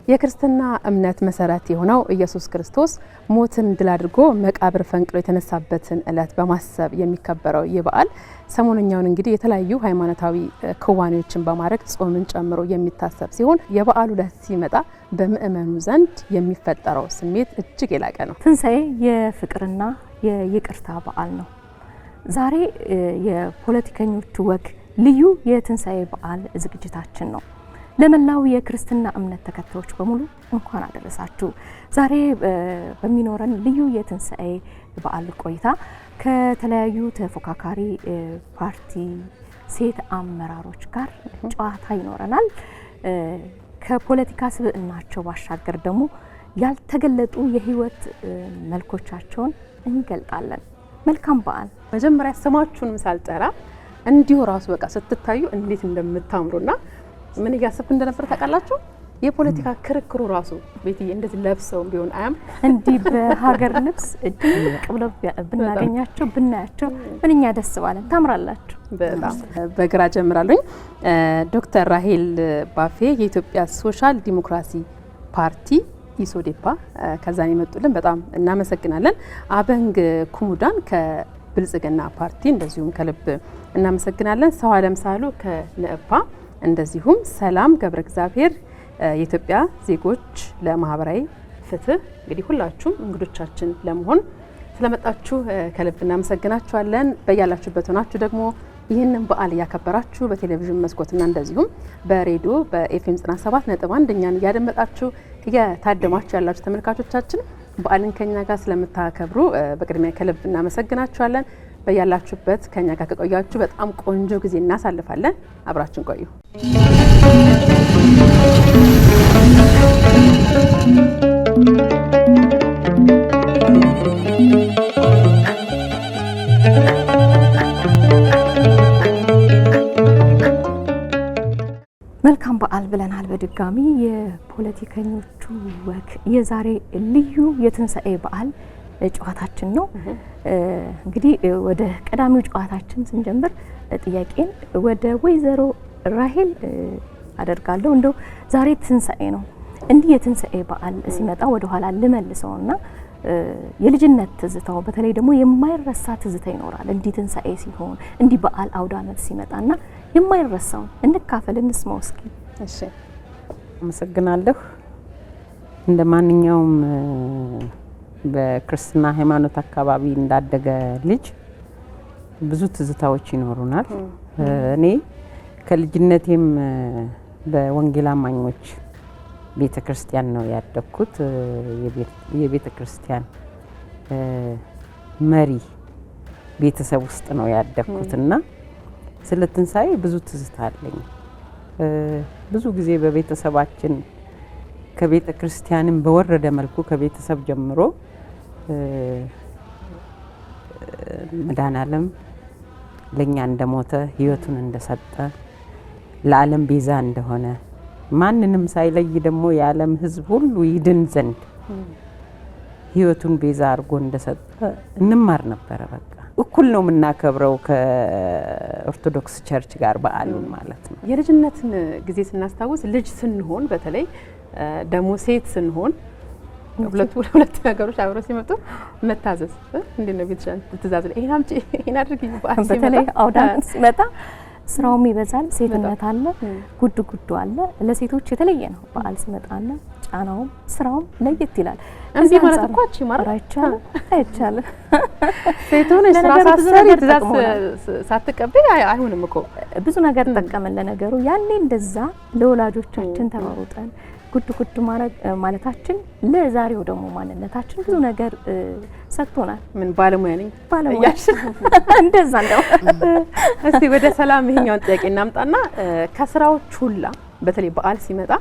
የክርስትና እምነት መሰረት የሆነው ኢየሱስ ክርስቶስ ሞትን ድል አድርጎ መቃብር ፈንቅሎ የተነሳበትን ዕለት በማሰብ የሚከበረው የበዓል ሰሞኑኛውን እንግዲህ የተለያዩ ሃይማኖታዊ ክዋኔዎችን በማድረግ ጾምን ጨምሮ የሚታሰብ ሲሆን የበዓሉ ዕለት ሲመጣ በምእመኑ ዘንድ የሚፈጠረው ስሜት እጅግ የላቀ ነው። ትንሣኤ የፍቅርና የይቅርታ በዓል ነው። ዛሬ የፖለቲከኞቹ ወግ ልዩ የትንሣኤ በዓል ዝግጅታችን ነው። ለመላው የክርስትና እምነት ተከታዮች በሙሉ እንኳን አደረሳችሁ። ዛሬ በሚኖረን ልዩ የትንሣኤ በዓል ቆይታ ከተለያዩ ተፎካካሪ ፓርቲ ሴት አመራሮች ጋር ጨዋታ ይኖረናል። ከፖለቲካ ስብዕናቸው ባሻገር ደግሞ ያልተገለጡ የህይወት መልኮቻቸውን እንገልጣለን። መልካም በዓል። መጀመሪያ ስማችሁንም ሳልጠራ እንዲሁ ራሱ በቃ ስትታዩ እንዴት እንደምታምሩና ምን እያሰብኩ እንደነበር ታውቃላችሁ? የፖለቲካ ክርክሩ ራሱ ቤትዬ እንደዚህ ለብሰው ቢሆን አያም እንዲህ በሀገር ልብስ ድምቅ ብለው ብናገኛቸው ብናያቸው ምንኛ ደስ ባለን። ታምራላችሁ በጣም። በግራ ጀምራለኝ ዶክተር ራሄል ባፌ የኢትዮጵያ ሶሻል ዲሞክራሲ ፓርቲ ኢሶዴፓ ከዛን የመጡልን በጣም እናመሰግናለን። አበንግ ኩሙዳን ከብልጽግና ፓርቲ እንደዚሁም ከልብ እናመሰግናለን። ሰው አለም ሳሉ ከነእፓ እንደዚሁም ሰላም ገብረ እግዚአብሔር የኢትዮጵያ ዜጎች ለማህበራዊ ፍትህ። እንግዲህ ሁላችሁም እንግዶቻችን ለመሆን ስለመጣችሁ ከልብ እናመሰግናችኋለን። በያላችሁበት ሆናችሁ ደግሞ ይህንን በዓል እያከበራችሁ በቴሌቪዥን መስኮትና እንደዚሁም በሬዲዮ በኤፍኤም 97.1 እኛን እያደመጣችሁ እየታደማችሁ ያላችሁ ተመልካቾቻችን በዓልን ከኛ ጋር ስለምታከብሩ በቅድሚያ ከልብ እናመሰግናችኋለን። በያላችሁበት ከኛ ጋር ከቆያችሁ በጣም ቆንጆ ጊዜ እናሳልፋለን። አብራችን ቆዩ። መልካም በዓል ብለናል። በድጋሚ የፖለቲከኞቹ ወግ የዛሬ ልዩ የትንሣኤ በዓል ጨዋታችን ነው። እንግዲህ ወደ ቀዳሚው ጨዋታችን ስንጀምር ጥያቄን ወደ ወይዘሮ ራሄል አደርጋለሁ። እንደው ዛሬ ትንሣኤ ነው። እንዲህ የትንሣኤ በዓል ሲመጣ ወደ ኋላ ልመልሰውና የልጅነት ትዝታው በተለይ ደግሞ የማይረሳ ትዝታ ይኖራል። እንዲህ ትንሣኤ ሲሆን እንዲህ በዓል አውደ ዓመት ሲመጣና የማይረሳው እንካፈል፣ እንስማው እስኪ። እሺ፣ አመሰግናለሁ። እንደ ማንኛውም በክርስትና ሃይማኖት አካባቢ እንዳደገ ልጅ ብዙ ትዝታዎች ይኖሩናል። እኔ ከልጅነቴም በወንጌል አማኞች ቤተክርስቲያን ነው ያደግኩት። የቤተክርስቲያን መሪ ቤተሰብ ውስጥ ነው ያደግኩትና ስለ ትንሣኤ ብዙ ትዝታ አለኝ። ብዙ ጊዜ በቤተሰባችን ከቤተክርስቲያንም በወረደ መልኩ ከቤተሰብ ጀምሮ መድኃኔዓለም ለኛ እንደሞተ ህይወቱን እንደሰጠ ለዓለም ቤዛ እንደሆነ ማንንም ሳይለይ ደግሞ የዓለም ሕዝብ ሁሉ ይድን ዘንድ ህይወቱን ቤዛ አድርጎ እንደሰጠ እንማር ነበረ። በቃ እኩል ነው የምናከብረው ከኦርቶዶክስ ቸርች ጋር በዓሉን ማለት ነው። የልጅነትን ጊዜ ስናስታውስ ልጅ ስንሆን በተለይ ደግሞ ሴት ስንሆን ሁለት ነገሮች አብረው ሲመጡ መታዘዝ እንዴት ነው ቤተሻን ትእዛዝ ላይ ይሄን አምጪ ይሄን አድርጊ በተለይ አውደ ዓመት ሲመጣ ስራውም ይበዛል፣ ሴትነት አለ፣ ጉዱ አለ። ለሴቶች የተለየ ነው በዓል ሲመጣና ጫናውም ስራውም ለየት ይላል። እንዴ ማለት እኮ አቺ ማራ አይቻልም። ሴቶን ስራ ሳሰሪ ትእዛዝ ሳትቀበል አይሆንም እኮ ብዙ ነገር ተጠቀመን። ለነገሩ ያኔ እንደዛ ለወላጆቻችን ተመሩጠን ጉድ ማለታችን ለዛሬው ደግሞ ማንነታችን ብዙ ነገር ሰጥቶናል። ምን ባለሙያ ነኝ ባለሙያሽ እንደዛ ነው። እስቲ ወደ ሰላም ይሄኛውን ጥያቄ እናምጣና ከስራዎች ሁላ በተለይ በዓል ሲመጣ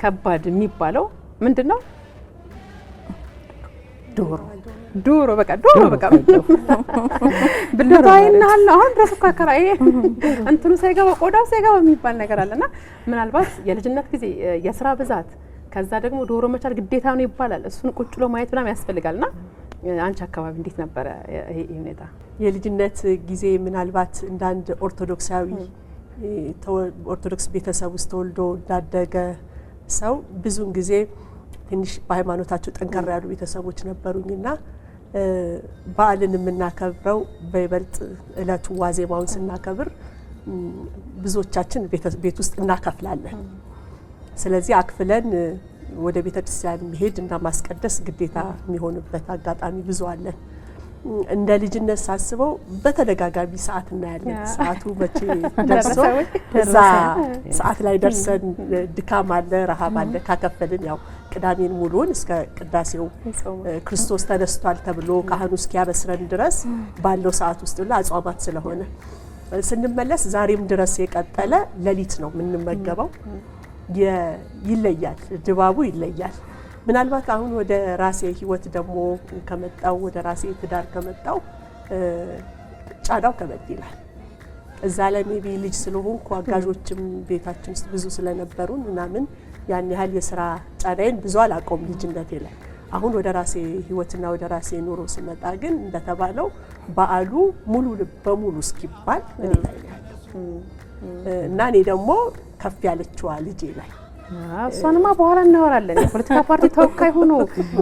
ከባድ የሚባለው ምንድነው? ዶሮ በቃ ብልቷይና አሁን ድረስ እኮ አከራይ እንትኑ ሳይገባ ቆዳው ሳይገባ የሚባል ነገር አለና ምናልባት የልጅነት ጊዜ የስራ ብዛት ከዛ ደግሞ ዶሮ መቻል ግዴታ ነው ይባላል። እሱን ቁጭ ብሎ ማየት በጣም ያስፈልጋልና አንቺ አካባቢ እንዴት ነበር ይሄ ሁኔታ? የልጅነት ጊዜ ምናልባት እንዳንድ ኦርቶዶክሳዊ ኦርቶዶክስ ቤተሰብ ውስጥ ተወልዶ እንዳደገ ሰው ብዙውን ጊዜ ትንሽ በሃይማኖታቸው ጠንከር ያሉ ቤተሰቦች ነበሩኝና በዓልን የምናከብረው በይበልጥ እለቱ ዋዜማውን ስናከብር ብዙዎቻችን ቤት ውስጥ እናከፍላለን። ስለዚህ አክፍለን ወደ ቤተ ክርስቲያን መሄድ እና ማስቀደስ ግዴታ የሚሆንበት አጋጣሚ ብዙ አለን። እንደ ልጅነት ሳስበው በተደጋጋሚ ሰዓት እናያለን። ሰዓቱ መቼ ደርሶ እዛ ሰዓት ላይ ደርሰን ድካም አለ፣ ረሃብ አለ። ካከፈልን ያው ቅዳሜን ሙሉን እስከ ቅዳሴው ክርስቶስ ተነስቷል ተብሎ ካህኑ እስኪያበስረን ድረስ ባለው ሰዓት ውስጥ ሁሉ አጽዋማት ስለሆነ ስንመለስ ዛሬም ድረስ የቀጠለ ሌሊት ነው የምንመገበው። ይለያል፣ ድባቡ ይለያል። ምናልባት አሁን ወደ ራሴ ህይወት ደግሞ ከመጣው ወደ ራሴ ትዳር ከመጣው ጫዳው ከበድ ይላል። እዛ ላይ ሜቢ ልጅ ስለሆንኩ አጋዦችም ቤታችን ውስጥ ብዙ ስለነበሩን ምናምን ያን ያህል የስራ ጫናዬን ብዙ አላቆም ልጅነቴ ላይ። አሁን ወደ ራሴ ህይወትና ወደ ራሴ ኑሮ ስመጣ ግን እንደተባለው በዓሉ ሙሉ በሙሉ እስኪባል እኔ ላይ ያለው እና እኔ ደግሞ ከፍ ያለችዋ ልጄ ላይ እሷንማ በኋላ እናወራለን። የፖለቲካ ፓርቲ ተወካይ ሆኖ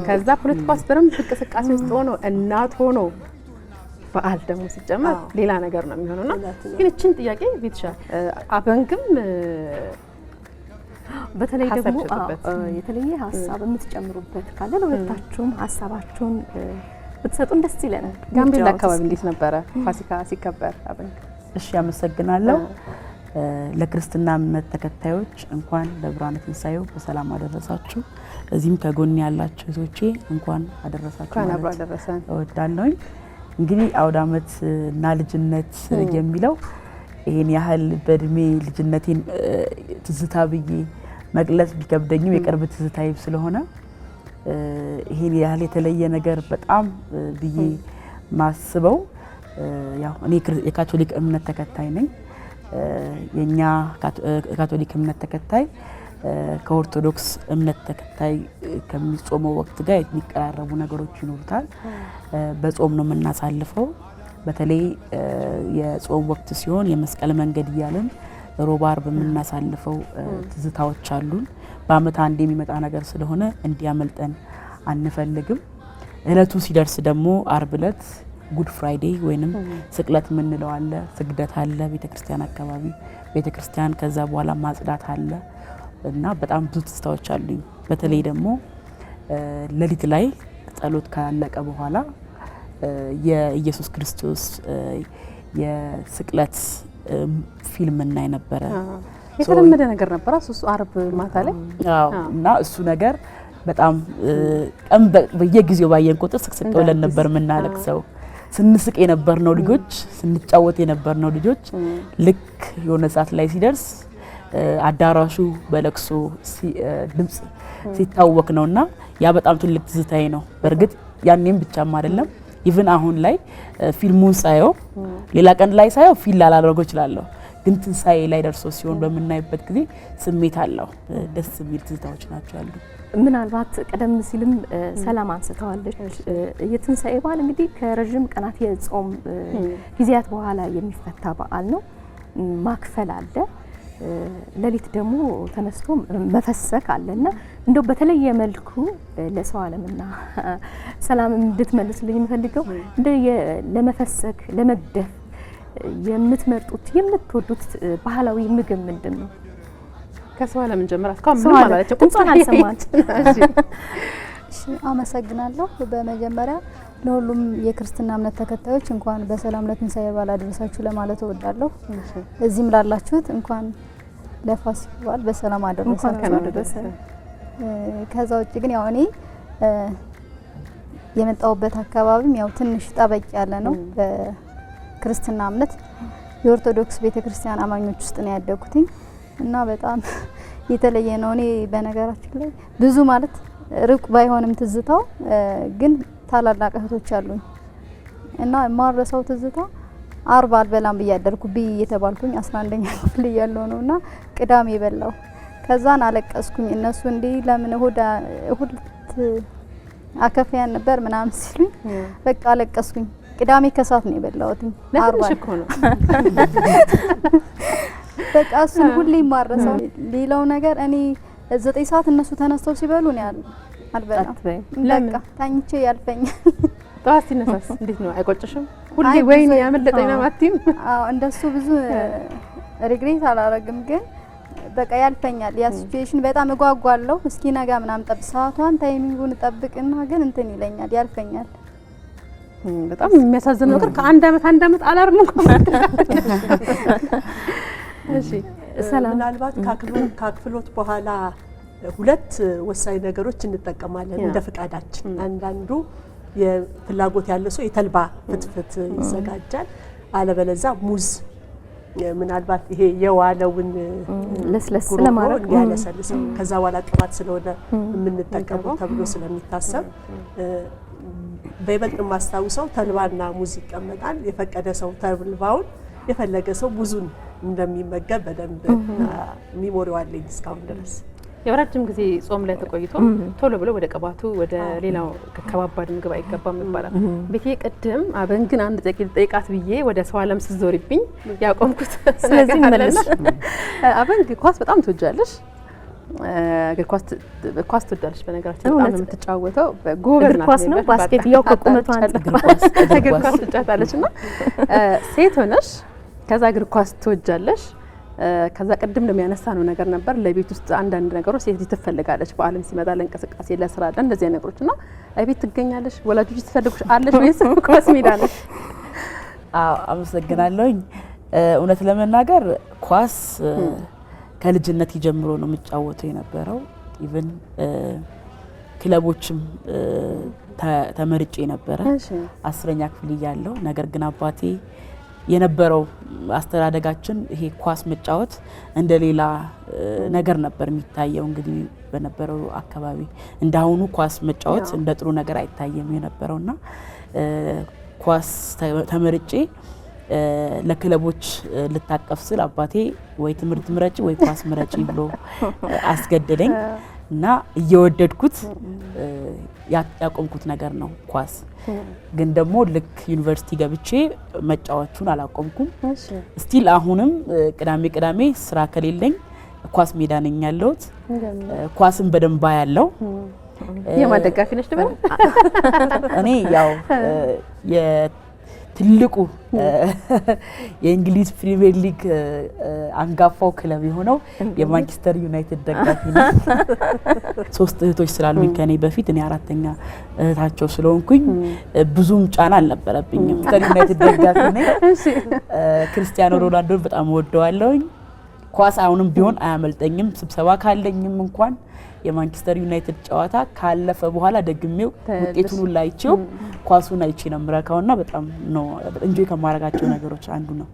ከዛ ፖለቲካ ውስጥ በደንብ እንቅስቃሴ ውስጥ ሆኖ እናት ሆኖ በዓል ደግሞ ሲጨመር ሌላ ነገር ነው የሚሆነውና ግን እቺን ጥያቄ ቤትሻ አበንግም በተለይ ደግሞ የተለየ ሀሳብ የምትጨምሩበት ካለ ለሁለታችሁም ሀሳባችሁን ብትሰጡን ደስ ይለናል። ጋምቤላ አካባቢ እንዴት ነበረ ፋሲካ ሲከበር? አበንግ እሺ፣ አመሰግናለሁ። ለክርስትና እምነት ተከታዮች እንኳን ለብርሃነ ትንሣኤው በሰላም አደረሳችሁ። እዚህም ከጎን ያላችሁ እህቶቼ እንኳን አደረሳችሁ ማለት እወዳለሁ። እንግዲህ አውደ ዓመት እና ልጅነት የሚለው ይሄን ያህል በእድሜ ልጅነቴን ትዝታ ብዬ መግለጽ ቢከብደኝም የቅርብ ትዝታዬ ስለሆነ ይሄን ያህል የተለየ ነገር በጣም ብዬ ማስበው ያው እኔ የካቶሊክ እምነት ተከታይ ነኝ። የኛ ካቶሊክ እምነት ተከታይ ከኦርቶዶክስ እምነት ተከታይ ከሚጾመው ወቅት ጋር የሚቀራረቡ ነገሮች ይኖሩታል። በጾም ነው የምናሳልፈው። በተለይ የጾም ወቅት ሲሆን የመስቀል መንገድ እያልን ሮብ አርብ የምናሳልፈው ትዝታዎች አሉን። በአመት አንድ የሚመጣ ነገር ስለሆነ እንዲያመልጠን አንፈልግም። እለቱ ሲደርስ ደግሞ አርብ እለት ጉድ ፍራይዴ ወይንም ስቅለት የምንለው አለ። ስግደት አለ ቤተክርስቲያን አካባቢ ቤተክርስቲያን፣ ከዛ በኋላ ማጽዳት አለ እና በጣም ብዙ ትዝታዎች አሉኝ። በተለይ ደግሞ ሌሊት ላይ ጸሎት ካለቀ በኋላ የኢየሱስ ክርስቶስ የስቅለት ፊልም እናይ ነበረ። የተለመደ ነገር ነበር እሱ አርብ ማታ ላይ። አዎ። እና እሱ ነገር በጣም ቀን በየጊዜው ባየን ቁጥር ስቅስቅ ብለን ነበር የምናለቅሰው። ስንስቅ የነበርነው ልጆች፣ ስንጫወት የነበርነው ልጆች ልክ የሆነ ሰዓት ላይ ሲደርስ አዳራሹ በለቅሶ ድምጽ ሲታወክ ነውና ያ በጣም ትልቅ ትዝታዬ ነው። በእርግጥ ያኔም ብቻም አይደለም ኢቭን አሁን ላይ ፊልሙን ሳየው ሌላ ቀን ላይ ሳየው ፊል ላላደርገው እችላለሁ፣ ግን ትንሣኤ ላይ ደርሶ ሲሆን በምናይበት ጊዜ ስሜት አለው። ደስ የሚል ትዝታዎች ናቸው ያሉ። ምናልባት ቀደም ሲልም ሰላም አንስተዋለች። የትንሣኤ በዓል እንግዲህ ከረጅም ቀናት የጾም ጊዜያት በኋላ የሚፈታ በዓል ነው። ማክፈል አለ፣ ሌሊት ደግሞ ተነስቶ መፈሰክ አለና እንደው በተለየ መልኩ ለሰው ዓለምና ሰላም እንድትመልስልኝ የምፈልገው እንደ ለመፈሰክ ለመግደፍ የምትመርጡት የምትወዱት ባህላዊ ምግብ ምንድን ነው? ከሰው ዓለም እንጀምር። እስካሁን ምን ማለት ነው? እንኳን አልሰማች። እሺ፣ አመሰግናለሁ። በመጀመሪያ ለሁሉም የክርስትና እምነት ተከታዮች እንኳን በሰላም ለትንሣኤ በዓል አደረሳችሁ ለማለት እወዳለሁ። እዚህም ላላችሁት እንኳን ለፋሲካ በዓል በሰላም አደረሳችሁ። ከዛ ውጭ ግን ያው እኔ የመጣሁበት አካባቢም ያው ትንሽ ጠበቅ ያለ ነው። በክርስትና እምነት የኦርቶዶክስ ቤተክርስቲያን አማኞች ውስጥ ነው ያደኩትኝ እና በጣም የተለየ ነው። እኔ በነገራችን ላይ ብዙ ማለት ሩቅ ባይሆንም ትዝታው ግን ታላላቅ እህቶች አሉኝ እና ማረሳው ትዝታ አርብ አልበላም ብያደርኩ እየተባልኩኝ 11ኛ ክፍል እያለሁ ነውና ቅዳሜ በላው። ከዛን አለቀስኩኝ። እነሱ እንዴ ለምን እሁድ አከፈያን ነበር ምናምን ሲሉኝ በቃ አለቀስኩኝ። ቅዳሜ ከሰዓት ነው የበላሁት። አርባ እኮ ነው በቃ እሱን ሁሌ ማረሳው። ሌላው ነገር እኔ 9 ሰዓት እነሱ ተነስተው ሲበሉ ነው አልበላም። በቃ ታኝቼ ያልፈኛል። ጠዋት ሲነሳስ እንዴት ነው? አይቆጭሽም? ሁሌ ወይኔ ያመለጠኝ ነው ማቲም? አዎ እንደሱ ብዙ ሪግሬት አላረግም፣ ግን በቃ ያልፈኛል። ያ ሲቹዌሽን በጣም እጓጓለሁ። እስኪ ነገ ምናምን ሰዓቷን ታይሚንጉን ጠብቅና ግን እንትን ይለኛል፣ ያልፈኛል። በጣም የሚያሳዝን ነገር ከአንድ አመት አላርም እንኳን። እሺ ምናልባት ከአክፍሎት በኋላ 2 ወሳኝ ነገሮች እንጠቀማለን እንደ ፍቃዳችን። አንዳንዱ የፍላጎት ያለው ሰው የተልባ ፍትፍት ይዘጋጃል። አለበለዛ ሙዝ ምናልባት ይሄ የዋለውን ለስለስ ለማድረግ ያለሰልሰው ከዛ በኋላ ቅባት ስለሆነ የምንጠቀመው ተብሎ ስለሚታሰብ በይበልጥ ማስታውሰው ተልባና ሙዝ ይቀመጣል። የፈቀደ ሰው ተልባውን፣ የፈለገ ሰው ሙዙን እንደሚመገብ በደንብ ሚሞሪው አለኝ እስካሁን ድረስ። የረጅም ጊዜ ጾም ላይ ተቆይቶ ቶሎ ብሎ ወደ ቅባቱ ወደ ሌላው ከባባድ ምግብ አይገባም ይባላል። ቤቴ ቅድም አበን ግን አንድ ጠይቃት ብዬ ወደ ሰው ዓለም ስዞርብኝ ያቆምኩት። ስለዚህ መለስ አበን ኳስ በጣም ትወጃለሽ። እግር ኳስ ትወዳለሽ። በነገራችን በጣም ነው የምትጫወተው። ጎበዝ ናት። ኳስ ነው ባስኬት ያው ከቁመቷ አንፃር እግር ኳስ ትጫወታለችና ሴት ሆነሽ ከዛ እግር ኳስ ትወጃለሽ። ከዛ ቅድም እንደሚያነሳ ነው ነገር ነበር ለቤት ውስጥ አንዳንድ ነገሮች ሴት ትፈልጋለች። በዓለም ሲመጣ ለእንቅስቃሴ ለስራ እንደዚህ ነገሮችና ቤት ትገኛለሽ። ወላጆች ትፈልጉሽ አለሽ ወይስ ኳስ ሜዳ ነሽ? አዎ አመሰግናለሁኝ። እውነት ለመናገር ኳስ ከልጅነት ጀምሮ ነው የምጫወተው የነበረው። ኢቭን ክለቦችም ተመርጬ ነበረ 10ኛ ክፍል እያለሁ። ነገር ግን አባቴ የነበረው አስተዳደጋችን ይሄ ኳስ መጫወት እንደሌላ ነገር ነበር የሚታየው። እንግዲህ በነበረው አካባቢ እንዳሁኑ ኳስ መጫወት እንደ ጥሩ ነገር አይታየም የነበረውና ኳስ ተመርጬ ለክለቦች ልታቀፍ ስል አባቴ ወይ ትምህርት ምረጪ ወይ ኳስ ምረጪ ብሎ አስገደደኝ እና እየወደድኩት ያቆምኩት ነገር ነው ኳስ። ግን ደግሞ ልክ ዩኒቨርሲቲ ገብቼ መጫወቱን አላቆምኩም። ስቲል አሁንም ቅዳሜ ስራ ከሌለኝ ኳስ ሜዳ ነኝ ያለሁት። ኳስን በደንብ ያለው የማደጋፊ ነሽ ደግሞ እኔ ያው ትልቁ የእንግሊዝ ፕሪሚየር ሊግ አንጋፋው ክለብ የሆነው የማንቸስተር ዩናይትድ ደጋፊ ነኝ። 3 እህቶች ስላሉኝ ከኔ በፊት እኔ 4ኛ እህታቸው ስለሆንኩኝ ብዙም ጫና አልነበረብኝም። ማንቸስተር ዩናይትድ ደጋፊ ነኝ። ክርስቲያኖ ሮናልዶን በጣም ወደዋለሁኝ። ኳስ አሁንም ቢሆን አያመልጠኝም። ስብሰባ ካለኝም እንኳን የማንቸስተር ዩናይትድ ጨዋታ ካለፈ በኋላ ደግሜው ውጤቱን ሁሉ አይቼው ኳሱን አይቼ ነው የምረካውና በጣም ነው እንጆይ ከማረጋቸው ነገሮች አንዱ ነው።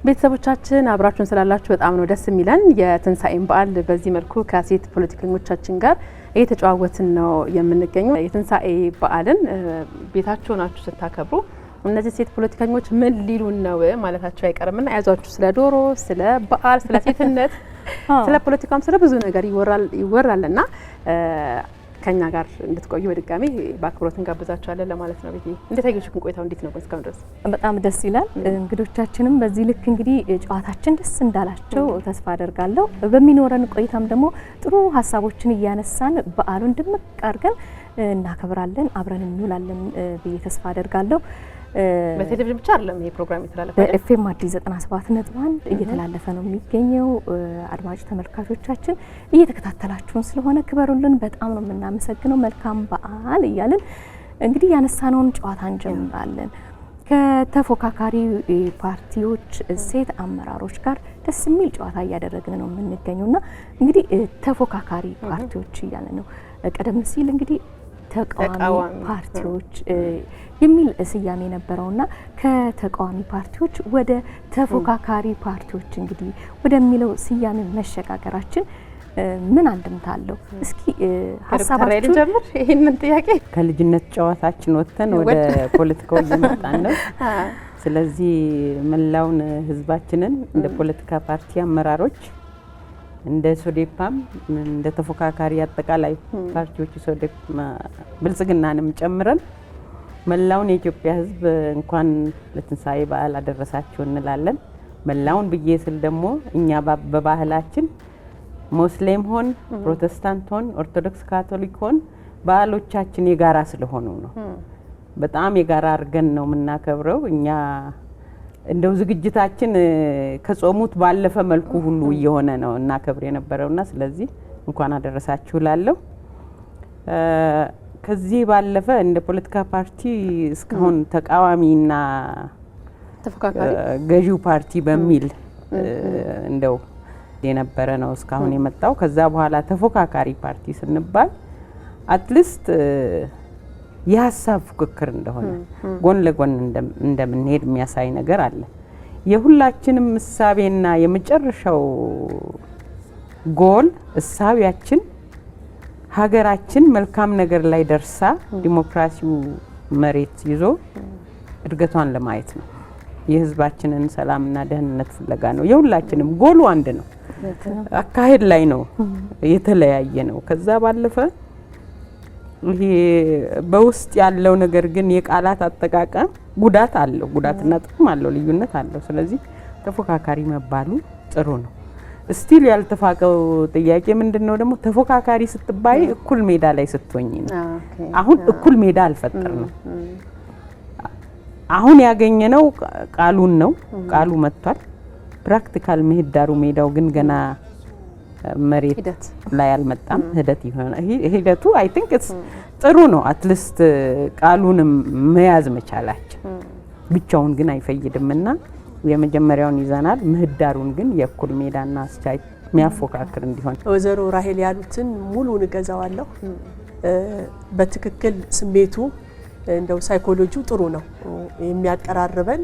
ቤተሰቦቻችን አብራችሁን ስላላችሁ በጣም ነው ደስ የሚለን። የትንሳኤን በዓል በዚህ መልኩ ከሴት ፖለቲከኞቻችን ጋር እየተጨዋወትን ነው የምንገኘው። የትንሳኤ በዓልን ቤታችሁ ናችሁ ስታከብሩ እነዚህ ሴት ፖለቲከኞች ምን ሊሉን ነው ማለታቸው አይቀርምና ያዟችሁ ስለ ዶሮ፣ ስለ በዓል፣ ስለ ሴትነት፣ ስለ ፖለቲካም ስለ ብዙ ነገር ይወራልና ከኛ ጋር እንድትቆዩ በድጋሚ በአክብሮት እንጋብዛችኋለን ለማለት ነው። ቤቲ እንዴት አየሽው? ቆይታው እንዴት ነው እስካሁን ድረስ? በጣም ደስ ይላል። እንግዶቻችንም በዚህ ልክ እንግዲህ ጨዋታችን ደስ እንዳላቸው ተስፋ አደርጋለሁ። በሚኖረን ቆይታም ደግሞ ጥሩ ሀሳቦችን እያነሳን በዓሉን ድምቅ አድርገን እናከብራለን፣ አብረን እንውላለን ብዬ ተስፋ አደርጋለሁ። በቴሌቪዥን ብቻ አይደለም ይሄ ፕሮግራም የተላለፈው፣ በኤፍኤም አዲስ 97.1 እየተላለፈ ነው የሚገኘው። አድማጭ ተመልካቾቻችን እየተከታተላችሁን ስለሆነ ክበሩልን፣ በጣም ነው የምናመሰግነው። መልካም በዓል እያልን እንግዲህ ያነሳነውን ጨዋታ እንጀምራለን። ከተፎካካሪ ፓርቲዎች ሴት አመራሮች ጋር ደስ የሚል ጨዋታ እያደረግን ነው የምንገኘውና እንግዲህ ተፎካካሪ ፓርቲዎች እያለ ነው። ቀደም ሲል እንግዲህ ተቃዋሚ ፓርቲዎች የሚል ስያሜ ነበረውና ከተቃዋሚ ፓርቲዎች ወደ ተፎካካሪ ፓርቲዎች እንግዲህ ወደሚለው ስያሜ መሸጋገራችን ምን አንድምታ አለው? እስኪ ሀሳባችሁ ጀምር። ይሄንን ጥያቄ ከልጅነት ጨዋታችን ወጥተን ወደ ፖለቲካው እየመጣን ነው። ስለዚህ መላውን ህዝባችንን እንደ ፖለቲካ ፓርቲ አመራሮች እንደ ሶዴፓም እንደ ተፎካካሪ አጠቃላይ ፓርቲዎች ብልጽግናንም ጨምረን መላውን የኢትዮጵያ ሕዝብ እንኳን ለትንሳኤ በዓል አደረሳችሁ እንላለን። መላውን ብዬ ስል ደግሞ እኛ በባህላችን ሙስሊም ሆን ፕሮቴስታንት ሆን ኦርቶዶክስ ካቶሊክ ሆን በዓሎቻችን የጋራ ስለሆኑ ነው። በጣም የጋራ አድርገን ነው የምናከብረው። እኛ እንደው ዝግጅታችን ከጾሙት ባለፈ መልኩ ሁሉ እየሆነ ነው እናከብር የነበረውና ስለዚህ እንኳን አደረሳችሁ ላለው ከዚህ ባለፈ እንደ ፖለቲካ ፓርቲ እስካሁን ተቃዋሚና ተፎካካሪ ገዢው ፓርቲ በሚል እንደው የነበረ ነው እስካሁን የመጣው። ከዛ በኋላ ተፎካካሪ ፓርቲ ስንባል አትሊስት የሀሳብ ፉክክር እንደሆነ ጎን ለጎን እንደምንሄድ የሚያሳይ ነገር አለ። የሁላችንም እሳቤና የመጨረሻው ጎል እሳቤያችን ሀገራችን መልካም ነገር ላይ ደርሳ ዲሞክራሲው መሬት ይዞ እድገቷን ለማየት ነው። የህዝባችንን ሰላምና ደህንነት ፍለጋ ነው። የሁላችንም ጎሉ አንድ ነው። አካሄድ ላይ ነው የተለያየ ነው። ከዛ ባለፈ ይሄ በውስጥ ያለው ነገር ግን የቃላት አጠቃቀም ጉዳት አለው። ጉዳትና ጥቅም አለው፣ ልዩነት አለው። ስለዚህ ተፎካካሪ መባሉ ጥሩ ነው። ስቲል ያልተፋቀው ጥያቄ ምንድነው ደግሞ ተፎካካሪ ስትባይ እኩል ሜዳ ላይ ስትሆኚ ነው። አሁን እኩል ሜዳ አልፈጠርንም። አሁን ያገኘነው ቃሉን ነው። ቃሉ መጥቷል። ፕራክቲካል ምህዳሩ ሜዳው ግን ገና መሬት ላይ አልመጣም። ሂደቱ አይ ቲንክ ኢትስ ጥሩ ነው። አትሊስት ቃሉንም መያዝ መቻላችን ብቻውን ግን አይፈይድምና የመጀመሪያውን ይዘናል። ምህዳሩን ግን የእኩል ሜዳና አስቻይ የሚያፎካክር እንዲሆን ወይዘሮ ራሄል ያሉትን ሙሉን እገዛዋለሁ። በትክክል ስሜቱ እንደው ሳይኮሎጂው ጥሩ ነው የሚያቀራርበን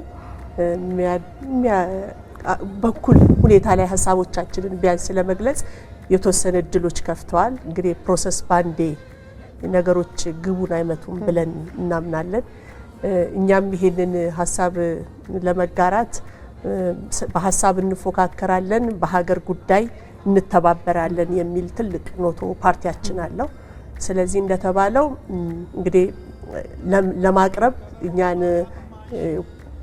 በኩል ሁኔታ ላይ ሀሳቦቻችንን ቢያንስ ለመግለጽ የተወሰነ እድሎች ከፍተዋል። እንግዲህ ፕሮሰስ ባንዴ ነገሮች ግቡን አይመቱም ብለን እናምናለን። እኛም ይሄንን ሀሳብ ለመጋራት በሀሳብ እንፎካከራለን፣ በሀገር ጉዳይ እንተባበራለን የሚል ትልቅ ኖቶ ፓርቲያችን አለው። ስለዚህ እንደተባለው እንግዲህ ለማቅረብ እኛን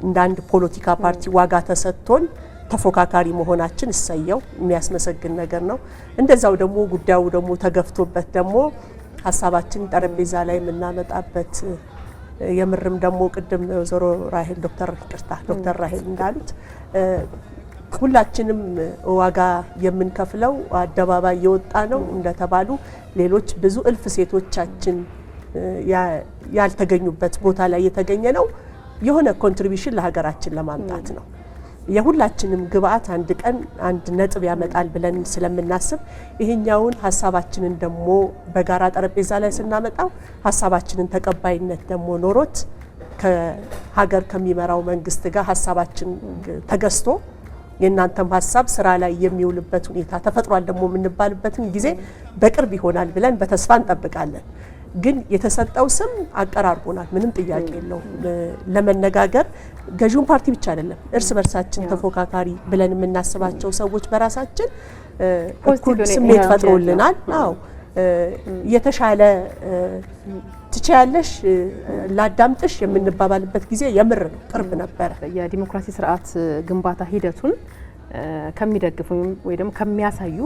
እንደ አንድ ፖለቲካ ፓርቲ ዋጋ ተሰጥቶን ተፎካካሪ መሆናችን እሰየው የሚያስመሰግን ነገር ነው። እንደዛው ደግሞ ጉዳዩ ደግሞ ተገፍቶበት ደግሞ ሀሳባችን ጠረጴዛ ላይ የምናመጣበት የምርም ደግሞ ቅድም ወይዘሮ ራሄል ዶክተር ራሄል እንዳሉት ሁላችንም ዋጋ የምንከፍለው አደባባይ የወጣ ነው እንደተባሉ ሌሎች ብዙ እልፍ ሴቶቻችን ያልተገኙበት ቦታ ላይ የተገኘ ነው። የሆነ ኮንትሪቢዩሽን ለሀገራችን ለማምጣት ነው። የሁላችንም ግብአት አንድ ቀን አንድ ነጥብ ያመጣል ብለን ስለምናስብ ይሄኛውን ሀሳባችንን ደግሞ በጋራ ጠረጴዛ ላይ ስናመጣው ሀሳባችንን ተቀባይነት ደግሞ ኖሮት ከሀገር ከሚመራው መንግስት ጋር ሀሳባችን ተገዝቶ የእናንተም ሀሳብ ስራ ላይ የሚውልበት ሁኔታ ተፈጥሯል ደግሞ የምንባልበትን ጊዜ በቅርብ ይሆናል ብለን በተስፋ እንጠብቃለን። ግን የተሰጠው ስም አቀራርቦናል፣ ምንም ጥያቄ የለውም። ለመነጋገር ገዢውን ፓርቲ ብቻ አይደለም እርስ በርሳችን ተፎካካሪ ብለን የምናስባቸው ሰዎች በራሳችን እኩል ስሜት ፈጥሮልናል። አዎ የተሻለ ትችያለሽ ላዳምጥሽ የምንባባልበት ጊዜ የምር ነው፣ ቅርብ ነበረ። የዲሞክራሲ ስርዓት ግንባታ ሂደቱን ከሚደግፉ ወይ ደግሞ ከሚያሳዩ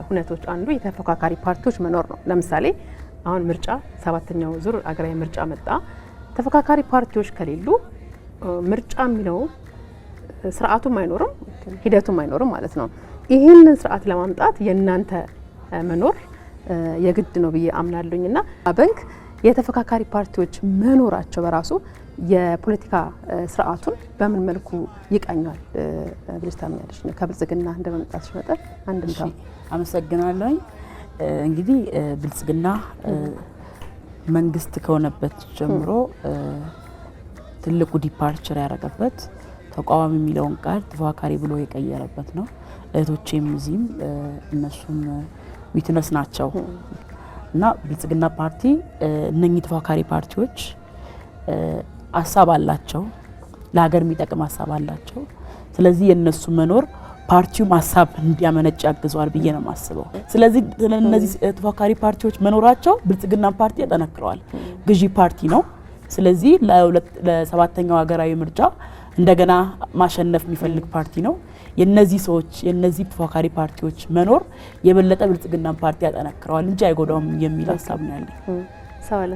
ሁነቶች አንዱ የተፎካካሪ ፓርቲዎች መኖር ነው። ለምሳሌ አሁን ምርጫ 7ኛው ዙር አገራዊ ምርጫ መጣ። ተፎካካሪ ፓርቲዎች ከሌሉ ምርጫ የሚለው ስርዓቱም አይኖርም፣ ሂደቱም አይኖርም ማለት ነው። ይህንን ስርዓት ለማምጣት የእናንተ መኖር የግድ ነው ብዬ አምናለሁኝና ባንክ የተፎካካሪ ፓርቲዎች መኖራቸው በራሱ የፖለቲካ ስርዓቱን በምን መልኩ ይቃኛል ብለሽ ታምኛለሽ? ከብልጽግና እንደመምጣትሽ መጠን አንድምታ። አመሰግናለሁ። እንግዲህ ብልጽግና መንግስት ከሆነበት ጀምሮ ትልቁ ዲፓርቸር ያደረገበት ተቃዋሚ የሚለውን ቃል ተፎካካሪ ብሎ የቀየረበት ነው። እህቶቼም እዚህም እነሱም ዊትነስ ናቸው እና ብልጽግና ፓርቲ እነኚህ ተፎካካሪ ፓርቲዎች ሀሳብ አላቸው፣ ለሀገር የሚጠቅም ሀሳብ አላቸው። ስለዚህ የነሱ መኖር ፓርቲው ሀሳብ እንዲያመነጭ ያግዘዋል ብዬ ነው የማስበው። ስለዚህ እነዚህ ተፎካካሪ ፓርቲዎች መኖራቸው ብልጽግና ፓርቲ ያጠናክረዋል። ገዢ ፓርቲ ነው። ስለዚህ ለሰባተኛው ሀገራዊ ምርጫ እንደገና ማሸነፍ የሚፈልግ ፓርቲ ነው። የነዚህ ሰዎች የነዚህ ተፎካካሪ ፓርቲዎች መኖር የበለጠ ብልጽግና ፓርቲ ያጠናክረዋል እንጂ አይጎዳውም የሚል ሀሳብ ነው ያለኝ። ሰዋለ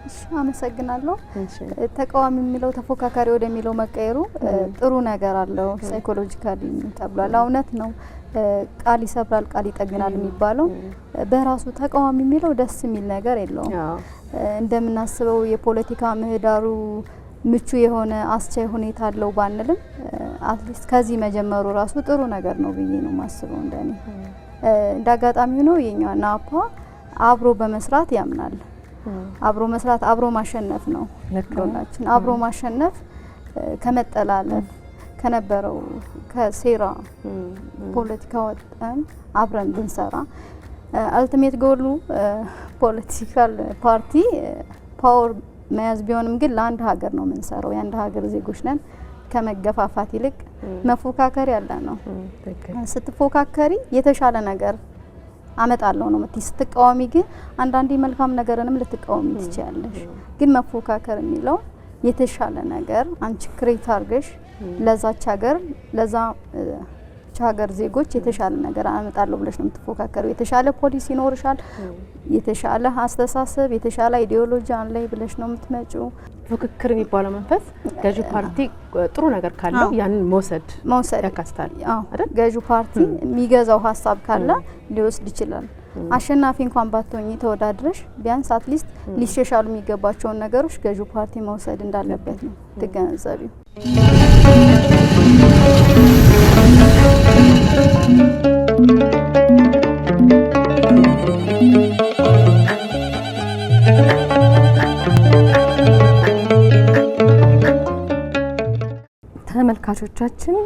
እሺ አመሰግናለሁ። ተቃዋሚ የሚለው ተፎካካሪ ወደሚለው መቀየሩ ጥሩ ነገር አለው። ሳይኮሎጂካሊ ተብሏል። እውነት ነው። ቃል ይሰብራል ቃል ይጠግናል የሚባለው በራሱ ተቃዋሚ የሚለው ደስ የሚል ነገር የለውም። እንደምናስበው የፖለቲካ ምህዳሩ ምቹ የሆነ አስቻይ ሁኔታ አለው ባንልም አትሊስት ከዚህ መጀመሩ ራሱ ጥሩ ነገር ነው ብዬ ነው ማስበው። እንደኔ እንዳጋጣሚ ነው የኛ ናፓ አብሮ በመስራት ያምናል። አብሮ መስራት አብሮ ማሸነፍ ነው። ለሁላችን አብሮ ማሸነፍ ከመጠላለፍ ከነበረው ከሴራ ፖለቲካ ወጣን አብረን ብንሰራ አልቲሜት ጎሉ ፖለቲካል ፓርቲ ፓወር መያዝ ቢሆንም ግን ለአንድ ሀገር ነው የምንሰራው። የአንድ ሀገር ዜጎች ነን። ከመገፋፋት ይልቅ መፎካከር ያለ ነው። ስትፎካከሪ የተሻለ ነገር አመጣለሁ ነው የምትይ። ስትቃወሚ ግን አንዳንዴ መልካም ነገርንም ልትቃወሚ ትችያለሽ። ግን መፎካከር የሚለው የተሻለ ነገር አንቺ ክሬት አድርገሽ ለዛች ሀገር ለዛ ሀገር ዜጎች የተሻለ ነገር አመጣለሁ ብለሽ ነው የምትፎካከረው። የተሻለ ፖሊሲ ይኖርሻል፣ የተሻለ አስተሳሰብ፣ የተሻለ አይዲዮሎጂ አለኝ ብለሽ ነው የምትመጪው። ፉክክር የሚባለው መንፈስ ገዢ ፓርቲ ጥሩ ነገር ካለው ያንን መውሰድ ያካትታል አይደል? ገዢ ፓርቲ የሚገዛው ሀሳብ ካለ ሊወስድ ይችላል። አሸናፊ እንኳን ባትሆኚ ተወዳድረሽ ቢያንስ አትሊስት ሊሻሻሉ የሚገባቸውን ነገሮች ገዢ ፓርቲ መውሰድ እንዳለበት ነው ትገነዘቢው። ተመልካቾቻችን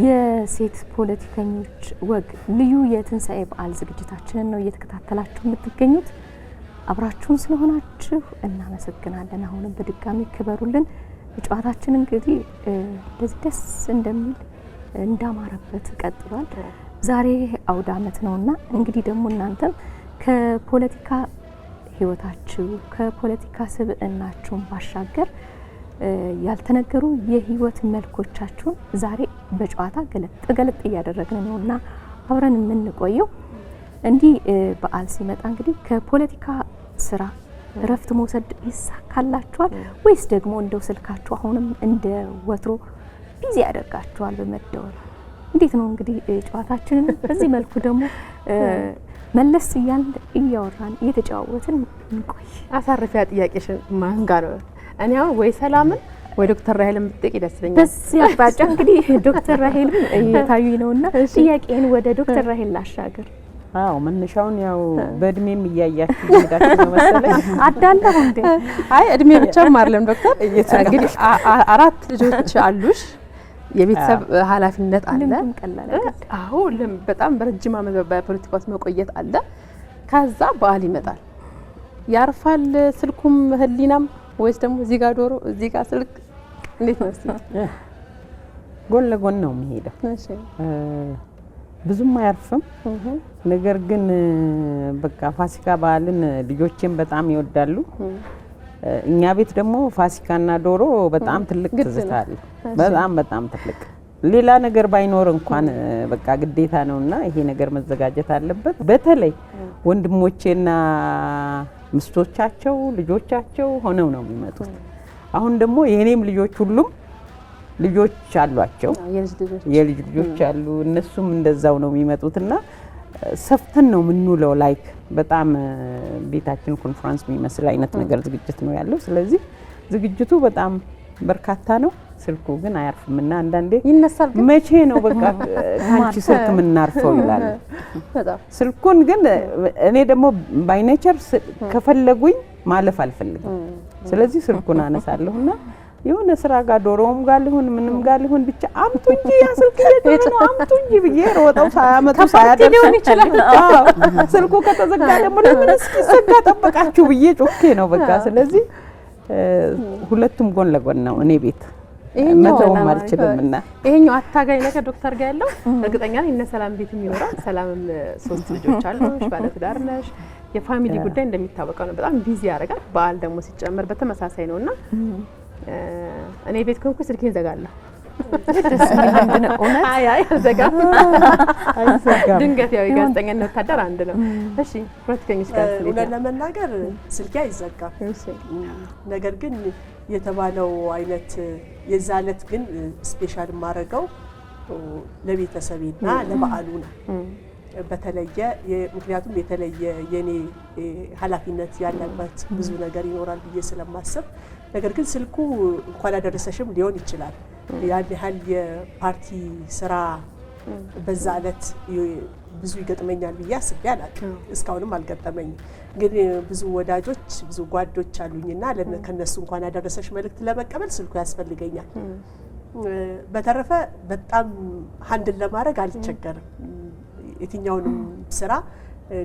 የሴት ፖለቲከኞች ወግ ልዩ የትንሳኤ በዓል ዝግጅታችንን ነው እየተከታተላችሁ የምትገኙት። አብራችሁን ስለሆናችሁ እናመሰግናለን። አሁንም በድጋሚ ክበሩልን። ጨዋታችን እንግዲህ እንደዚህ ደስ እንደሚል እንዳማረበት ቀጥሏል። ዛሬ አውደ ዓመት ነውና እንግዲህ ደግሞ እናንተም ከፖለቲካ ህይወታችሁ ከፖለቲካ ስብዕናችሁ ባሻገር ያልተነገሩ የህይወት መልኮቻችሁን ዛሬ በጨዋታ ገለጥ እያደረግን ነውና አብረን የምንቆየው። እንዲህ በዓል ሲመጣ እንግዲህ ከፖለቲካ ስራ እረፍት መውሰድ ይሳካላችኋል ወይስ ደግሞ እንደው ስልካችሁ አሁንም እንደ ወትሮ ቢዚ ያደርጋችኋል በመደወል? እንዴት ነው እንግዲህ ጨዋታችንን በዚህ መልኩ ደግሞ መለስ እያልን እያወራን እየተጫወትን እንቆይ። አሳርፊያ ጥያቄሽን ማን ጋር ነው? እኔ አሁን ወይ ሰላምን ወይ ዶክተር ራሄልን ብትጠይቂ ደስ ይለኛል። በዚህ አባጫ እንግዲህ ዶክተር ራሄልን እየታዩኝ ነውና ጥያቄን ወደ ዶክተር ራሄል ላሻገር። አዎ መነሻውን ያው በእድሜም እያያችሁ ሄዳችሁ ነው መሰለኝ። አዳለሁ እንዴ? አይ እድሜ ብቻም አይደለም ዶክተር። እንግዲህ 4 ልጆች አሉሽ። የቤተሰብ ኃላፊነት አለ። አዎ በጣም በረጅም ዓመት በፖለቲካ ውስጥ መቆየት አለ። ከዛ በዓል ይመጣል። ያርፋል ስልኩም ህሊናም ወይስ ደግሞ እዚህ ጋር ዶሮ እዚህ ጋር ስልክ እንዴት ነው? እስቲ ጎን ለጎን ነው የሚሄደው። እሺ ብዙም አያርፍም። ነገር ግን በቃ ፋሲካ በዓልን ልጆቼም በጣም ይወዳሉ። እኛ ቤት ደግሞ ፋሲካና ዶሮ በጣም ትልቅ ትዝታ አለ። በጣም ትልቅ ሌላ ነገር ባይኖር እንኳን በቃ ግዴታ ነውና ይሄ ነገር መዘጋጀት አለበት። በተለይ ወንድሞቼና ምስቶቻቸው ልጆቻቸው ሆነው ነው የሚመጡት። አሁን ደግሞ የኔም ልጆች ሁሉም ልጆች አሏቸው፣ የልጅ ልጆች አሉ። እነሱም እንደዛው ነው የሚመጡትና ሰፍተን ነው የምንውለው። ላይክ በጣም ቤታችን ኮንፈረንስ የሚመስል አይነት ነገር ዝግጅት ነው ያለው። ስለዚህ ዝግጅቱ በጣም በርካታ ነው። ስልኩ ግን አያርፍምና አንዳንዴ ይነሳል። መቼ ነው በቃ ካንቺ ስልክ ምናርፈው ይላል። ስልኩን ግን እኔ ደግሞ ባይ ኔቸር ከፈለጉኝ ማለፍ አልፈልግም። ስለዚህ ስልኩን አነሳለሁና የሆነ ስራ ጋር ዶሮም ጋር ሊሆን ምንም ጋር ሊሆን ብቻ አምጡ እንጂ ያ ስልክ የት ነው አምጡ እንጂ ብዬ ሮጠው ሳያመጡ ሳያደርሱ ይችላል። ስልኩ ከተዘጋ ደግሞ ለምን እስኪዘጋ ጠበቃችሁ ብዬ ጮኬ ነው በቃ። ስለዚህ ሁለቱም ጎን ለጎን ነው እኔ ቤት። መተውም አልችልምና ይሄኛው አታጋይ ነገር ዶክተር ጋር ያለው እርግጠኛ ነኝ እነ ሰላም ቤትም ይኖራል። ሰላምም 3 ልጆች አሉሽ፣ ባለትዳር ነሽ። የፋሚሊ ጉዳይ እንደሚታወቀው ነው በጣም ቢዚ ያደርጋል። በዓል ደግሞ ሲጨመር በተመሳሳይ ነውና እኔ ቤት ኮንኩ ስልኬን ዘጋለሁ። ደስ የሚል ነው እውነት። አይ አልዘጋም። ድንገት ያው ጋዜጠኛና ወታደር አንድ ነው። እሺ ፖለቲከኞች ጋር እውነት ለመናገር ስልኬ አይዘጋም። ነገር ግን የተባለው አይነት የዛ ዕለት ግን ስፔሻል ማረገው ለቤተሰቤና ለበዓሉ ነው። በተለየ ምክንያቱም የተለየ የኔ ኃላፊነት ያለበት ብዙ ነገር ይኖራል ብዬ ስለማስብ፣ ነገር ግን ስልኩ እንኳን አደረሰሽም ሊሆን ይችላል። ያን ያህል የፓርቲ ስራ በዛ ዕለት ብዙ ይገጥመኛል ብዬ አስቤ አላውቅም። እስካሁንም አልገጠመኝም። ግን ብዙ ወዳጆች ብዙ ጓዶች አሉኝና ከነሱ እንኳን ያደረሰሽ መልእክት ለመቀበል ስልኩ ያስፈልገኛል። በተረፈ በጣም ሃንድል ለማድረግ አልቸገርም። የትኛውንም ስራ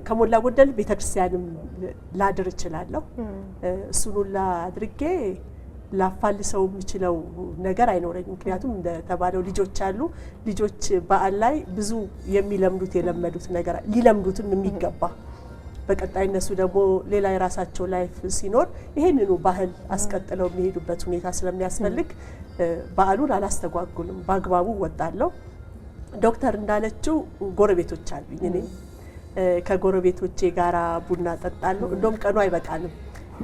ከሞላ ጎደል ቤተክርስቲያንም ላድር እችላለሁ። እሱን ሁላ አድርጌ ላፋልሰው የምችለው ነገር አይኖረኝም። ምክንያቱም እንደተባለው ልጆች አሉ። ልጆች በዓል ላይ ብዙ የሚለምዱት የለመዱት ነገር ሊለምዱትም የሚገባ በቀጣይ እነሱ ደግሞ ሌላ የራሳቸው ላይፍ ሲኖር ይሄንኑ ባህል አስቀጥለው የሚሄዱበት ሁኔታ ስለሚያስፈልግ በዓሉን አላስተጓጉልም፣ በአግባቡ ወጣለሁ። ዶክተር እንዳለችው ጎረቤቶች አሉኝ። እኔ ከጎረቤቶቼ ጋራ ቡና ጠጣለሁ። እንደውም ቀኑ አይበቃንም።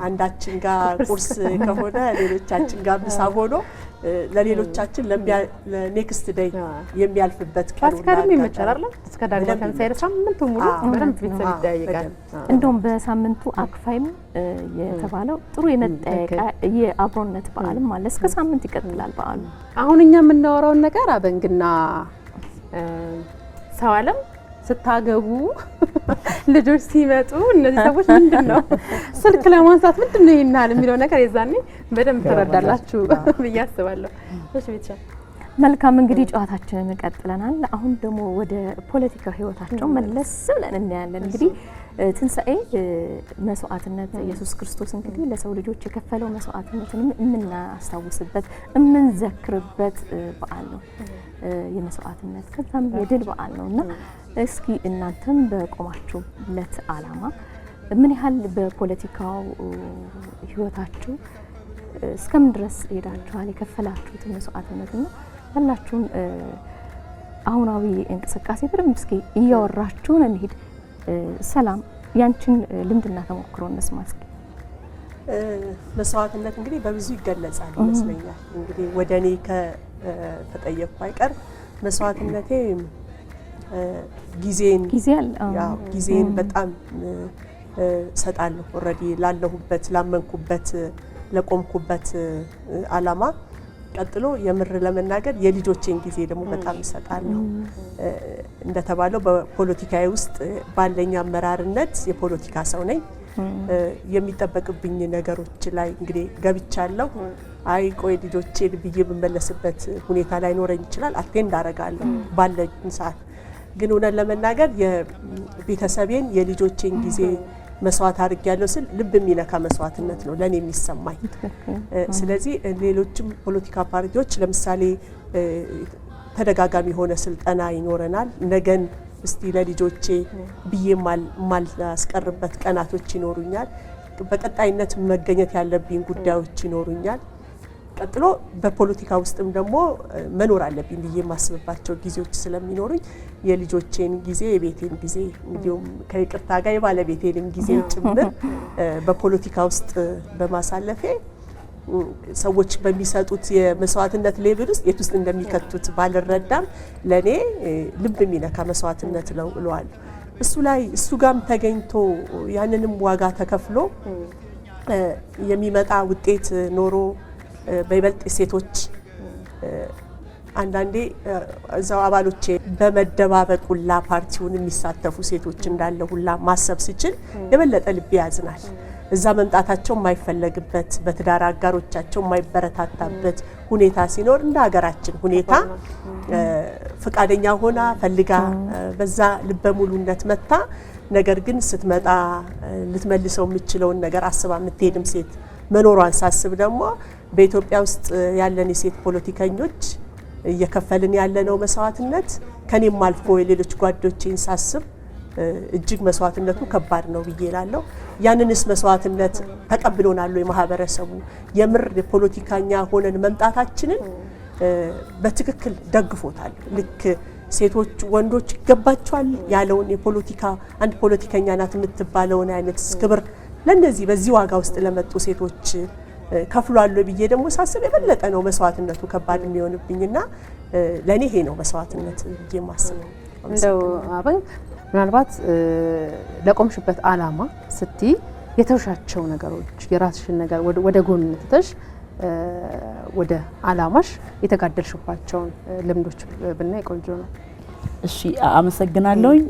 አንዳችን ጋር ቁርስ ከሆነ ሌሎቻችን ጋር ምሳ ሆኖ ለሌሎቻችን ለኔክስት ዴይ የሚያልፍበት ቀን አስከረም ይመቻል አይደል? እስከ ዳግማ ተንሳይ ሳምንቱ ሙሉ በደንብ ቤተሰብ ይጠያየቃል። እንደውም በሳምንቱ አክፋይም የተባለው ጥሩ የመጠያየቃ የአብሮነት በዓልም አለ። እስከ ሳምንት ይቀጥላል በዓሉ። አሁን እኛ የምናወራውን ነገር አበንግና ሰው አለም ስታገቡ ልጆች ሲመጡ እነዚህ ሰዎች ምንድነው ስልክ ለማንሳት ምንድነው ይናል የሚለው ነገር የዛኔ በደንብ ተረዳላችሁ ብዬ አስባለሁ። እሺ ብቻ መልካም እንግዲህ ጨዋታችንን እንቀጥለናል። አሁን ደግሞ ወደ ፖለቲካው ህይወታቸው መለስ ብለን እናያለን። እንግዲህ ትንሳኤ መስዋዕትነት ኢየሱስ ክርስቶስ እንግዲህ ለሰው ልጆች የከፈለው መስዋዕትነትን የምናስታውስበት የምንዘክርበት በዓል ነው። የመስዋዕትነት ከዛም የድል በዓል ነውና እስኪ እናንተም በቆማችሁለት ዓላማ ምን ያህል በፖለቲካው ህይወታችሁ እስከምን ድረስ ሄዳችኋል? የከፈላችሁት መስዋዕትነትና ያላችሁን አሁናዊ እንቅስቃሴ በደንብ እስኪ እያወራችሁ ነው እንሂድ። ሰላም ያንቺን ልምድና ተሞክሮ እንስማ እስኪ። መስዋዕትነት እንግዲህ በብዙ ይገለጻል ይመስለኛል። እንግዲህ ወደ እኔ ከተጠየቅኩ አይቀር መስዋዕትነቴ ጊዜን በጣም ሰጣለሁ። ኦልሬዲ ላለሁበት ላመንኩበት ለቆምኩበት ዓላማ ቀጥሎ የምር ለመናገር የልጆቼን ጊዜ ደግሞ በጣም እሰጣለሁ። እንደተባለው በፖለቲካዬ ውስጥ ባለኝ አመራርነት የፖለቲካ ሰው ነኝ። የሚጠበቅብኝ ነገሮች ላይ እንግዲህ ገብቻለሁ። አይ ቆይ ልጆቼን ብዬ ብመለስበት ሁኔታ ላይ ኖረኝ ይችላል። አቴንድ አደርጋለሁ ባለኝ ሰዓት። ግን እውነት ለመናገር የቤተሰቤን የልጆቼን ጊዜ መስዋዕት አድርጌያለሁ ስል ልብ የሚነካ መስዋዕትነት ነው ለኔ የሚሰማኝ። ስለዚህ ሌሎችም ፖለቲካ ፓርቲዎች ለምሳሌ ተደጋጋሚ የሆነ ስልጠና ይኖረናል። ነገን እስቲ ለልጆቼ ብዬ ማልአስቀርበት ቀናቶች ይኖሩኛል። በቀጣይነት መገኘት ያለብኝ ጉዳዮች ይኖሩኛል። ቀጥሎ በፖለቲካ ውስጥም ደግሞ መኖር አለብኝ ብዬ የማስብባቸው ጊዜዎች ስለሚኖሩኝ የልጆቼን ጊዜ የቤቴን ጊዜ እንዲሁም ከይቅርታ ጋር የባለቤቴን ጊዜ ጭምር በፖለቲካ ውስጥ በማሳለፌ ሰዎች በሚሰጡት የመስዋዕትነት ሌቭል ውስጥ የት ውስጥ እንደሚከቱት ባልረዳም ለኔ ልብ የሚነካ መስዋዕትነት ነው እለዋለሁ። እሱ ጋም ተገኝቶ ያንንም ዋጋ ተከፍሎ የሚመጣ ውጤት ኖሮ በይበልጥ ሴቶች አንዳንዴ እዛው አባሎቼ በመደባበቅ ሁላ ፓርቲውን የሚሳተፉ ሴቶች እንዳለ ሁላ ማሰብ ሲችል የበለጠ ልብ ያዝናል። እዛ መምጣታቸው የማይፈለግበት በትዳር አጋሮቻቸው የማይበረታታበት ሁኔታ ሲኖር እንደ ሀገራችን ሁኔታ ፈቃደኛ ሆና ፈልጋ በዛ ልበ ሙሉነት መታ ነገር ግን ስትመጣ ልትመልሰው የምትችለውን ነገር አስባ የምትሄድም ሴት መኖሯን ሳስብ ደግሞ በኢትዮጵያ ውስጥ ያለን የሴት ፖለቲከኞች እየከፈልን ያለነው መስዋዕትነት ከኔም አልፎ የሌሎች ጓዶቼን ሳስብ እጅግ መስዋዕትነቱ ከባድ ነው ብዬ እላለሁ። ያንንስ መስዋዕትነት ተቀብሎናል የማህበረሰቡ የምር የፖለቲካኛ ሆነን መምጣታችንን በትክክል ደግፎታል። ልክ ሴቶች ወንዶች ይገባቸዋል ያለውን የፖለቲካ አንድ ፖለቲከኛ ናት የምትባለውን አይነት ክብር ለነዚህ በዚህ ዋጋ ውስጥ ለመጡ ሴቶች ከፍሏል ብዬ ደግሞ ሳስብ የበለጠ ነው መስዋዕትነቱ ከባድ የሚሆንብኝና ለኔ ይሄ ነው መስዋዕትነት ብዬ ማስበው። እንደው አበን ምናልባት ለቆምሽበት አላማ ስትይ የተውሻቸው ነገሮች የራስሽን ነገር ወደ ጎን ትተሽ ወደ አላማሽ የተጋደልሽባቸውን ልምዶች ብናይ ቆንጆ ነው። እሺ አመሰግናለሁኝ።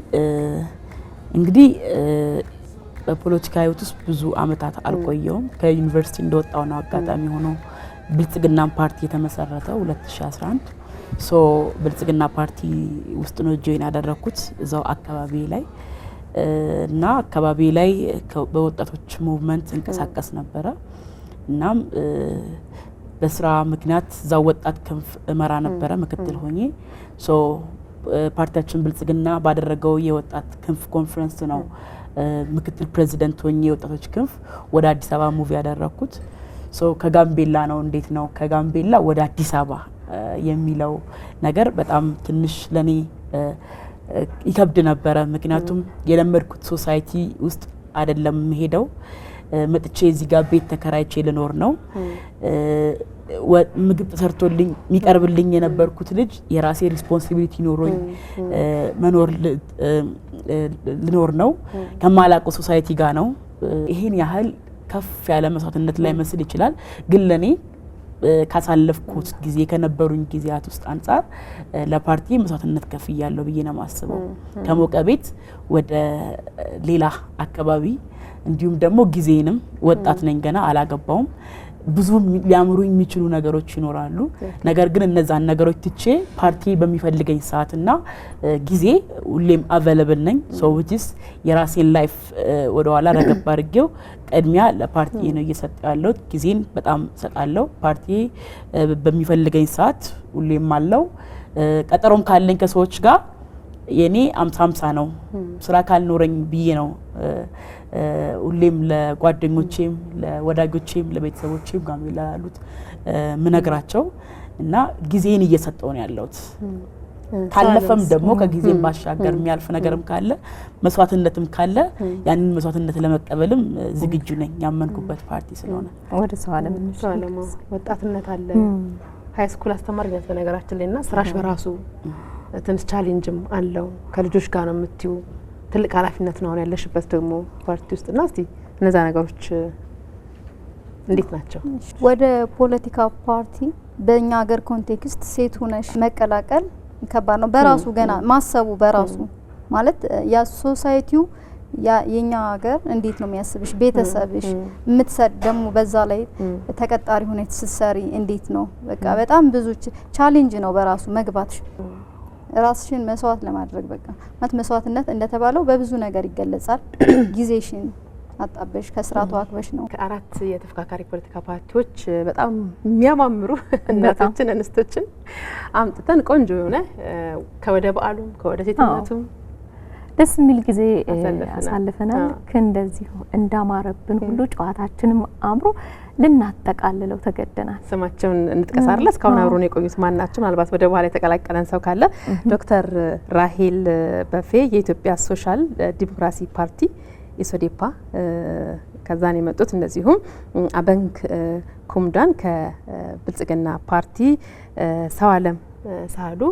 እንግዲህ በፖለቲካ ህይወት ውስጥ ብዙ አመታት አልቆየውም። ከዩኒቨርሲቲ እንደወጣው ነው አጋጣሚ ሆኖ ብልጽግና ፓርቲ የተመሰረተው 2011 ብልጽግና ፓርቲ ውስጥ ነው ጆይን ያደረኩት እዛው አካባቢ ላይ እና አካባቢ ላይ በወጣቶች ሙቭመንት እንቀሳቀስ ነበረ። እናም በስራ ምክንያት እዛው ወጣት ክንፍ እመራ ነበረ ምክትል ሆኜ። ፓርቲያችን ብልጽግና ባደረገው የወጣት ክንፍ ኮንፈረንስ ነው ምክትል ፕሬዚደንት ሆኜ የወጣቶች ክንፍ ወደ አዲስ አበባ ሙቭ ያደረኩት። ከጋምቤላ ነው። እንዴት ነው ከጋምቤላ ወደ አዲስ አበባ የሚለው ነገር በጣም ትንሽ ለኔ ይከብድ ነበረ። ምክንያቱም የለመድኩት ሶሳይቲ ውስጥ አይደለም ሄደው መጥቼ እዚህ ጋር ቤት ተከራይቼ ልኖር ነው። ምግብ ተሰርቶልኝ የሚቀርብልኝ የነበርኩት ልጅ የራሴ ሪስፖንሲቢሊቲ ኖሮኝ መኖር ልኖር ነው። ከማላውቀው ሶሳይቲ ጋር ነው። ይሄን ያህል ከፍ ያለ መስዋዕትነት ላይ መስል ይችላል፣ ግን ለኔ ካሳለፍኩት ጊዜ ከነበሩኝ ጊዜያት ውስጥ አንፃር ለፓርቲ መስዋዕትነት ከፍያለሁ ብዬ ነው የማስበው። ከሞቀ ቤት ወደ ሌላ አካባቢ እንዲሁም ደግሞ ጊዜንም ወጣት ነኝ ገና አላገባውም። ብዙ ሊያምሩኝ የሚችሉ ነገሮች ይኖራሉ። ነገር ግን እነዛን ነገሮች ትቼ ፓርቲ በሚፈልገኝ ሰዓትና ጊዜ ሁሌም አቬለብል ነኝ። which የራሴን ላይፍ ወደ ኋላ ረገብ አድርጌው ቀድሚያ ለፓርቲ ነው እየሰጠው ያለው። ጊዜን በጣም ሰጣለሁ። ፓርቲ በሚፈልገኝ ሰዓት ሁሌም አለው። ቀጠሮም ካለኝ ከሰዎች ጋር የኔ 50-50 ነው። ስራ ካልኖረኝ ብዬ ነው ሁሌም ለጓደኞቼም ለወዳጆቼም ለቤተሰቦቼም ጋር ይላሉት ምነግራቸው እና ጊዜን እየሰጠው ነው ያለሁት። ካለፈም ደግሞ ከጊዜም ባሻገር የሚያልፍ ነገርም ካለ መስዋዕትነትም ካለ ያንን መስዋዕትነት ለመቀበልም ዝግጁ ነኝ። ያመንኩበት ፓርቲ ስለሆነ ወደ ሰው ዓለም ወጣትነት አለ። ሃይ ስኩል አስተማሪ ነኝ በነገራችን ላይና ስራሽ በራሱ ትንሽ ቻሌንጅም አለው። ከልጆች ጋር ነው የምትዩ። ትልቅ ኃላፊነት ነው ያለሽበት ደግሞ ፓርቲ ውስጥና እስቲ እነዛ ነገሮች እንዴት ናቸው? ወደ ፖለቲካ ፓርቲ በእኛ ሀገር ኮንቴክስት ሴት ሆነሽ መቀላቀል ከባድ ነው። በራሱ ገና ማሰቡ በራሱ ማለት ያ ሶሳይቲው የኛ ሀገር እንዴት ነው የሚያስብሽ? ቤተሰብሽ የምትሰድ ደግሞ በዛ ላይ ተቀጣሪ ሆነሽ ስትሰሪ እንዴት ነው? በቃ በጣም ብዙ ቻሌንጅ ነው በራሱ መግባትሽ። ራስሽን መስዋዕት ለማድረግ በቃ ማለት መስዋዕትነት እንደተባለው በብዙ ነገር ይገለጻል። ጊዜሽን አጣበሽ ከስራቱ አክበሽ ነው። ከአራት የተፈካካሪ ፖለቲካ ፓርቲዎች በጣም የሚያማምሩ እናቶችን እንስቶችን አምጥተን ቆንጆ የሆነ ከወደ በዓሉም ከወደ ሴትነቱም ደስ የሚል ጊዜ አሳልፈናል። ከእንደዚህ እንዳማረብን ሁሉ ጨዋታችንም አምሮ ልናጠቃልለው ተገደናል። ስማቸውን እንጥቀሳለን። እስካሁን አብሮን የቆዩት ማናቸው? ምናልባት ወደ በኋላ የተቀላቀለን ሰው ካለ ዶክተር ራሄል ባፌ የኢትዮጵያ ሶሻል ዲሞክራሲ ፓርቲ ኢሶዴፓ ከዛን የመጡት፣ እንደዚሁም አበንክ ኩምዳን ከብልጽግና ፓርቲ፣ ሰዋለም ሳህሉ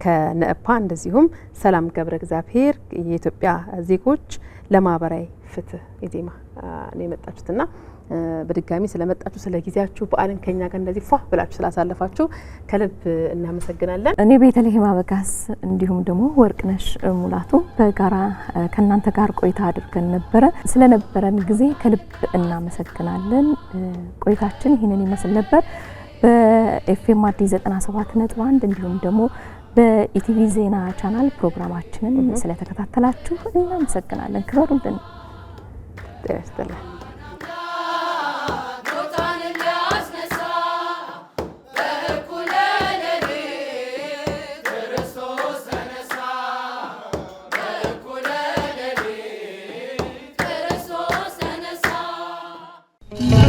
ከነእፓ፣ እንደዚሁም ሰላም ገብረ እግዚአብሔር የኢትዮጵያ ዜጎች ለማህበራዊ ፍትህ ኢዜማ ነው የመጣችሁትና በድጋሚ ስለመጣችሁ ስለ ጊዜያችሁ በዓልን ከኛ ጋር እንደዚህ ፏ ብላችሁ ስላሳለፋችሁ ከልብ እናመሰግናለን። እኔ ቤተልሔም አበጋዝ እንዲሁም ደግሞ ወርቅነሽ ሙላቱ በጋራ ከናንተ ጋር ቆይታ አድርገን ነበረ። ስለነበረን ጊዜ ከልብ እናመሰግናለን። ቆይታችን ይህንን ይመስል ነበር። በኤፍኤም አዲስ 97.1 እንዲሁም ደግሞ በኢቲቪ ዜና ቻናል ፕሮግራማችንን ስለተከታተላችሁ እናመሰግናለን። ክበሩልን። ጤና ይስጥልን። ነው።